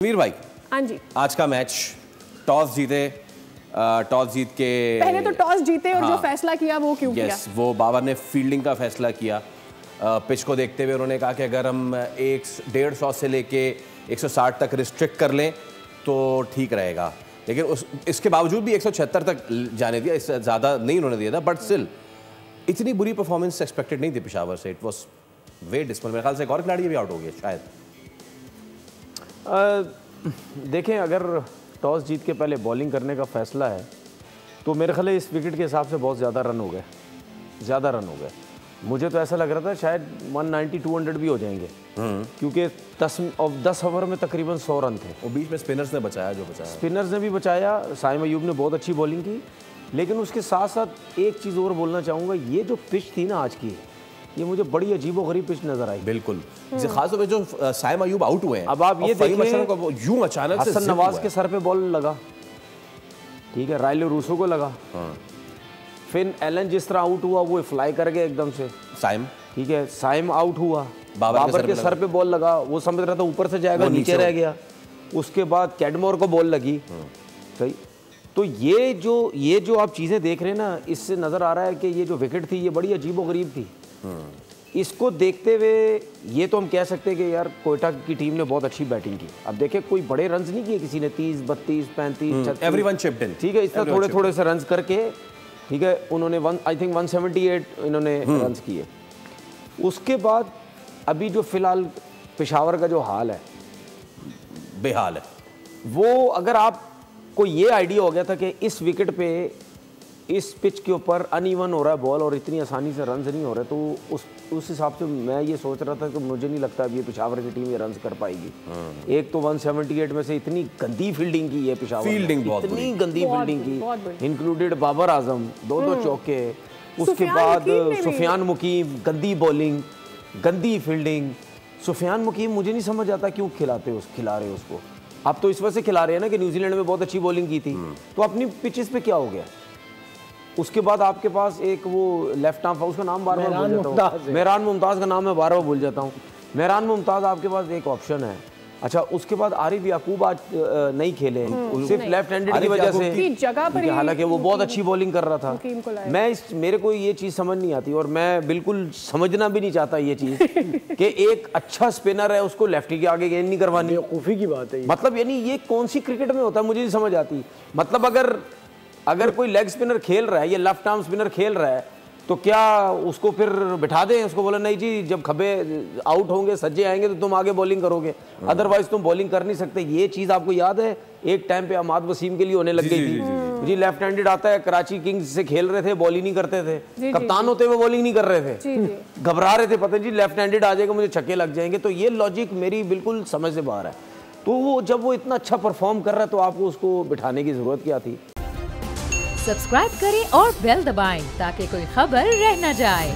मीर भाई, हाँ जी, आज का मैच टॉस जीते, टॉस जीत के पहले तो टॉस जीते और हाँ, जो फैसला किया वो क्यों किया? वो बाबर ने फील्डिंग का फैसला किया। पिच को देखते हुए उन्होंने कहा कि अगर हम 150 से लेके 160 तक रिस्ट्रिक्ट कर लें तो ठीक रहेगा, लेकिन इसके बावजूद भी 176 तक जाने दिया, इससे ज़्यादा नहीं उन्होंने दिया था। बट स्टिल इतनी बुरी परफॉर्मेंस एक्सपेक्टेड नहीं थी पेशावर से। It was way dispel. मेरे ख्याल से एक और खिलाड़ी भी आउट हो गया शायद। देखें, अगर टॉस जीत के पहले बॉलिंग करने का फैसला है तो मेरे ख्याल इस विकेट के हिसाब से बहुत ज़्यादा रन हो गए, ज़्यादा रन हो गए। मुझे तो ऐसा लग रहा था शायद 190-200 भी हो जाएंगे, क्योंकि 10 ओवर में तकरीबन 100 रन थे। और बीच में स्पिनर्स ने बचाया, जो बचाया स्पिनर्स ने भी बचाया। साइम अयूब ने बहुत अच्छी बॉलिंग की, लेकिन उसके साथ साथ एक चीज़ और बोलना चाहूँगा, ये जो पिच थी ना आज की, ये मुझे बड़ी अजीबोगरीब पिच नजर आई। बिल्कुल, खास तौर पे जो साइम अयूब आउट हुए हैं। अब आप ये देखिए, यूं अचानक से हसन नवाज के सर पे बॉल लगा, ठीक है, रायले रूसो को लगा, फिर एलन जिस तरह आउट हुआ वो फ्लाई कर गया एकदम से साइम, ठीक है, साइम आउट हुआ, बाबर के सर पे बॉल लगा, वो समझ रहा था ऊपर से जाएगा, नीचे रह गया। उसके बाद कैडमोर को बॉल लगी, सही। तो ये जो आप चीज़ें देख रहे हैं ना, इससे नज़र आ रहा है कि ये जो विकेट थी ये बड़ी अजीबोगरीब थी। इसको देखते हुए ये तो हम कह सकते हैं कि यार कोयटा की टीम ने बहुत अच्छी बैटिंग की। अब देखें, कोई बड़े रन्स नहीं किए किसी ने, 30, 32, 35, 36, एवरीवन चिप्ड इन, ठीक है, इस तरह थोड़े थोड़े से रन्स करके, ठीक है, उन्होंने आई थिंक 178 इन्होंने रन्स किए। उसके बाद अभी जो फिलहाल पेशावर का जो हाल है, बेहाल है। वो अगर आपको ये आइडिया हो गया था कि इस विकेट पे, इस पिच के ऊपर अनइवन हो रहा है बॉल और इतनी आसानी से रन्स नहीं हो रहे, तो उस हिसाब से मैं ये सोच रहा था कि मुझे नहीं लगता अब ये पेशावर की टीम ये रन्स कर पाएगी। एक तो 178 में से इतनी गंदी फील्डिंग की है पेशावर, इतनी गंदी फील्डिंग की, इंक्लूडेड बाबर आजम, दो चौके, उसके बाद सुफियान मुकीम, गंदी बॉलिंग, गंदी फील्डिंग। सुफियान मुकीम मुझे नहीं समझ आता क्यों खिला रहे उसको। आप तो इस वजह से खिला रहे हैं ना कि न्यूजीलैंड में बहुत अच्छी बॉलिंग की थी, तो अपनी पिचेस पे क्या हो गया। उसके बाद आपके पास एक वो लेफ्ट आर्म, उसका नाम बार बार भूल जाता हूँ, मेहरान मुमताज़ का नाम मैं बार बार भूल जाता हूँ। मेहरान मुमताज़ आपके पास एक ऑप्शन है। अच्छा, उसके बाद आरिफ याकूब आज नहीं खेले, सिर्फ लेफ्ट हैंडेड की वजह से, हालांकि वो बहुत अच्छी बॉलिंग कर रहा था। मेरे को ये चीज़ समझ नहीं आती, और मैं बिल्कुल समझना भी नहीं चाहता ये चीज़ कि एक अच्छा स्पिनर है उसको लेफ्टी के आगे गेंद नहीं करवानी। बेवकूफ़ी की बात है। मतलब यानी ये कौन सी क्रिकेट में होता है, मुझे नहीं समझ आती। मतलब अगर कोई लेग स्पिनर खेल रहा है या लेफ्ट आर्म स्पिनर खेल रहा है, तो क्या उसको फिर बिठा दें, उसको बोला नहीं जी, जब खबे आउट होंगे, सज्जे आएंगे तो तुम आगे बॉलिंग करोगे, अदरवाइज तुम बॉलिंग कर नहीं सकते। ये चीज़ आपको याद है एक टाइम पे अमाद वसीम के लिए होने लग गई थी जी, लेफ्ट हैंडेड आता है, कराची किंग्स से खेल रहे थे, बॉलिंग नहीं करते थे, कप्तान होते हुए बॉलिंग नहीं कर रहे थे, घबरा रहे थे, पता नहीं जी लेफ्ट हैंडेड आ जाएगा, मुझे छक्के लग जाएंगे। तो ये लॉजिक मेरी बिल्कुल समझ से बाहर है। तो जब वो इतना अच्छा परफॉर्म कर रहा है तो आपको उसको बिठाने की जरूरत क्या थी। सब्सक्राइब करें और बेल दबाएं ताकि कोई खबर रह न जाए।